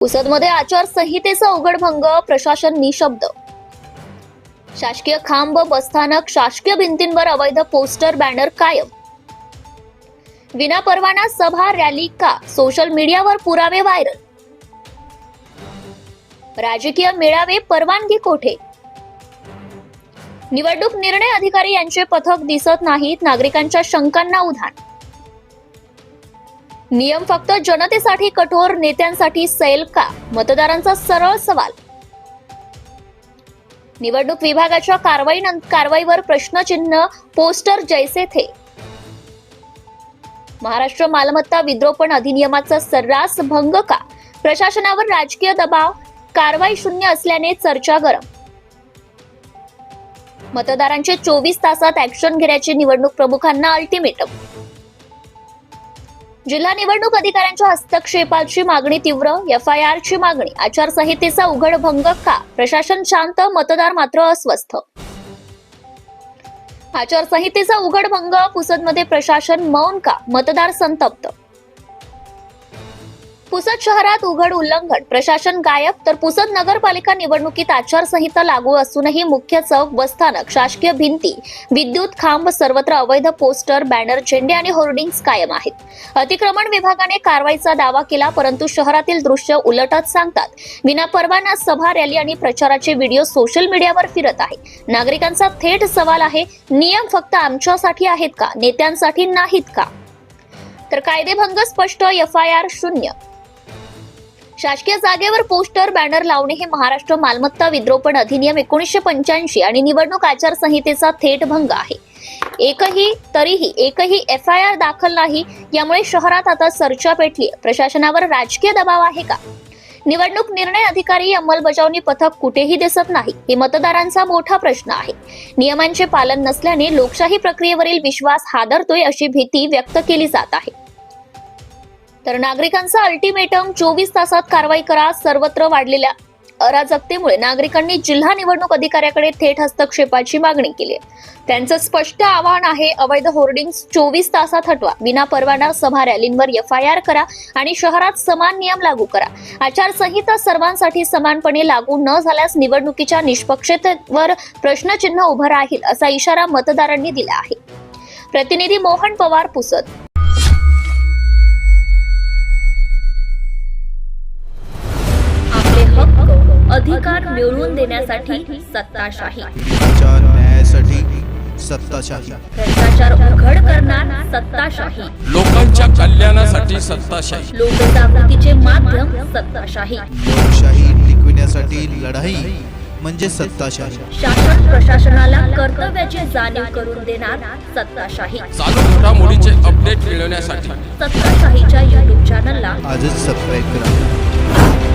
पुसदमध्ये आचारसंहितेचा उघड भंग, प्रशासन निशब्द. शासकीय खांब, बसस्थानक, शासकीय भिंतींवर अवैध पोस्टर, बॅनर कायम. विनापरवाना सभा, रॅली का? सोशल मीडियावर पुरावे व्हायरल. राजकीय मेळावे, परवानगी कोठे? निवडणूक निर्णय अधिकारी यांचे पथक दिसत नाहीत, नागरिकांच्या शंकांना उधाण. नियम फक्त जनतेसाठी कठोर, नेत्यांसाठी सैल का? मतदारांचा सरळ सवाल. निवडणूक विभागाच्या कारवाईवर प्रश्नचिन्ह, पोस्टर जैसे थे. महाराष्ट्र मालमत्ता विद्रोपण अधिनियमाचा सर्रास भंग का? प्रशासनावर राजकीय दबाव, कारवाई शून्य असल्याने चर्चा गरम. मतदारांचे 24 तासात ऍक्शन घेण्याची निवडणूक प्रमुखांना अल्टिमेटम. जिल्हा निवडणूक अधिकाऱ्यांच्या हस्तक्षेपाची मागणी तीव्र, FIR ची मागणी. आचारसंहितेचा उघड भंग का? प्रशासन शांत, मतदार मात्र अस्वस्थ. आचारसंहितेचा उघड भंग, पुसदमध्ये प्रशासन मौन का? मतदार संतप्त. पुसद शहरात उघड उल्लंघन, प्रशासन गायब. तर पुसद नगरपालिका निवडणुकीत आचारसंहिता लागू असूनही मुख्य चौक, बसस्थानक, शासकीय भिंती, विद्युत खांब, सर्वत्र अवैध पोस्टर, बॅनर, झेंडे आणि होर्डिंग्स कायम आहेत. अतिक्रमण विभागाने कारवाईचा दावा केला, परंतु शहरातील दृश्य उलटच सांगतात. विनापरवाना सभा, रॅली आणि प्रचाराचे व्हिडिओ सोशल मीडियावर फिरत आहे. नागरिकांचा थेट सवाल आहे, नियम फक्त आमच्यासाठी आहेत का? नेत्यांसाठी नाहीत का? तर कायदेभंग स्पष्ट, FIR शून्य. शासकीय जागेवर पोस्टर, बॅनर लावणे हे महाराष्ट्र मालमत्ता विद्रोपण अधिनियम 1985 आणि निवडणूक आचारसंहितेचा थेट भंग आहे. तरीही एकही FIR दाखल नाही. यामुळे शहरात आता चर्चा पेटली. प्रशासनावर राजकीय दबाव आहे का? निवडणूक निर्णय अधिकारी, अंमलबजावणी पथक कुठेही दिसत नाही. हे मतदारांचा मोठा प्रश्न आहे. नियमांचे पालन नसल्याने लोकशाही प्रक्रियेवरील विश्वास हादरतोय, अशी भीती व्यक्त केली जात आहे. तर नागरिकांचा अल्टिमेटम, 24 तासात कारवाई करा. सर्वत्र वाढलेल्या अराजकतेमुळे नागरिकांनी जिल्हा निवडणूक अधिकाऱ्याकडे थेट हस्तक्षेपाची मागणी केली आहे. त्यांचं स्पष्ट आवाहन आहे, अवैध होर्डिंग्स 24 तासात हटवा. विनापरवाना सभा, रॅलींवर FIR करा आणि शहरात समान नियम लागू करा. आचारसंहिता सर्वांसाठी समानपणे लागू न झाल्यास निवडणुकीच्या निष्पक्षतेवर प्रश्नचिन्ह उभं राहील, असा इशारा मतदारांनी दिला आहे. प्रतिनिधी मोहन पवार, पुसद. अधिकार मिळवून देण्यासाठी सत्ताशाही, न्यायासाठी सत्ताशाही, भ्रष्टाचार उघड करणार सत्ताशाही, लोकांच्या कल्याणासाठी सत्ताशाही, लोकजागृतीचे माध्यम सत्ताशाही, लोकशाही टिकविण्यासाठी लढाई म्हणजे सत्ताशाही, शासन प्रशासनाला कर्तव्याची जाणीव करून देणार सत्ताशाही. चालू घडामोडीचे अपडेट मिळवण्यासाठी सत्ताशाहीच्या YouTube चॅनलला आजच सबस्क्राईब करा.